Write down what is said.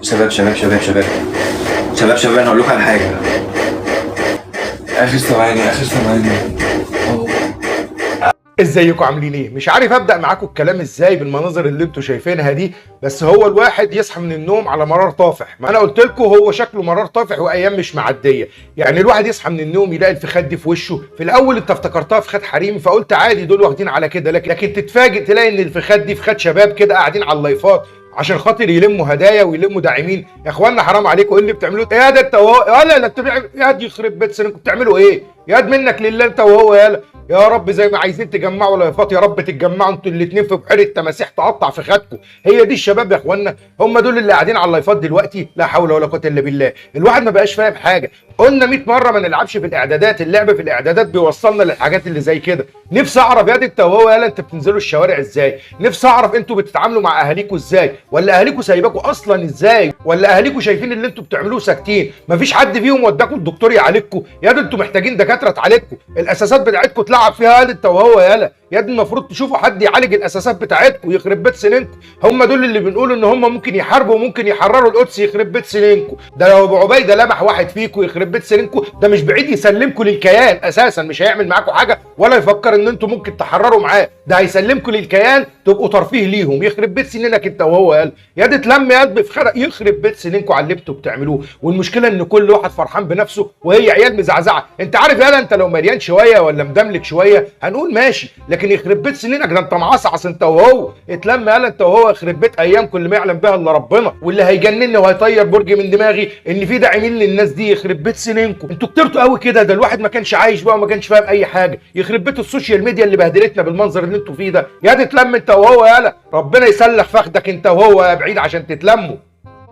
شباب شباب شباب شباب شباب شباب، انا هقول لكم على حاجه. اخر ثواني اخر ثواني. ازيكم عاملين ايه؟ مش عارف ابدا معاكم الكلام ازاي بالمناظر اللي انتوا شايفينها دي، بس هو الواحد يصحى من النوم على مرار طافح. ما انا قلت لكم هو شكله مرار طافح وايام مش معديه. يعني الواحد يصحى من النوم يلاقي الفخاد دي في وشه. في الاول انت افتكرتها فخاد حريمي فقلت عادي دول واخدين على كده، لكن تتفاجئ تلاقي ان الفخاد دي فخاد شباب كده قاعدين على اللايفات عشان خاطر يلموا هدايا ويلموا داعمين. يا اخوانا حرام عليكم، ايه اللي بتعملوه؟ يا ده انت وهو ولا انت يا دي يخرب بيت سنكم بتعملوا ايه؟ يا منك لله انت وهو يالا. يا رب زي ما عايزين تجمعوا لايفات يا رب تتجمعوا انتوا الاثنين في بحيره تماسيح تقطع في خدكم. هي دي الشباب يا اخوانا، هم دول اللي قاعدين على اللايفات دلوقتي. لا حول ولا قوه الا بالله. الواحد ما بقاش فاهم حاجه. قلنا 100 مره ما نلعبش في الاعدادات، اللعب في الاعدادات بيوصلنا للحاجات اللي زي كده. نفسي اعرف يا دي انت وهو يالا انت بتنزلوا الشوارع ازاي؟ نفسي اعرف انتوا بتتعاملوا مع اهاليكوا ازاي؟ ولا اهاليكوا سايباكوا اصلا ازاي؟ ولا اهاليكوا شايفين اللي انتوا بتعملوه ساكتين؟ مفيش حد فيهم وداكوا الدكتور يعالجكوا؟ يا دي انتوا محتاجين دكاتره تعالجكوا. الاساسات بتاعتكم تلعب فيها يا انت وهو يالا. يا دي المفروض تشوفوا حد يعالج الاساسات بتاعتكم. يخرب بيت سنينكم. هم دول اللي بنقول ان هم ممكن يحاربوا وممكن يحرروا القدس. يخرب بيت سنينكم. ده لو ابو عبيده لمح واحد فيكم يخرب بيت سنينكم، ده مش بعيد يسلمكم للكيان اساسا. مش هيعمل معاكم حاجه ولا يفكر ان انتم ممكن تحرروا معاه. ده هيسلمكم للكيان تبقوا ترفيه ليهم. يخرب بيت سنينك انت وهو يالا. يا دي تلم يا قلب في خرق. يخرب بيت سنينكم على اللي انتوا بتعملوه. والمشكله ان كل واحد فرحان بنفسه وهي عيال مزعزعه. انت عارف يالا انت لو مليان شويه ولا مدملك شويه هنقول ماشي، لكن يخرب بيت سنينك ده انت معصعص انت وهو. اتلم يالا انت وهو. يخرب بيت ايامكم اللي ما يعلم بها الا ربنا. واللي هيجنني وهيطير برج من دماغي ان في داعمين للناس دي. يخرب بيت سنينكم انتوا كترتوا قوي كده. ده الواحد ما كانش عايش بقى وما كانش فاهم اي حاجه. يخرب بيت السوشيال ميديا اللي بهدلتنا بالمنظر اللي انتوا فيه ده. يا دي تلم انت وهو يالا. ربنا يسلخ فخدك انت وهو يا بعيد عشان تتلموا.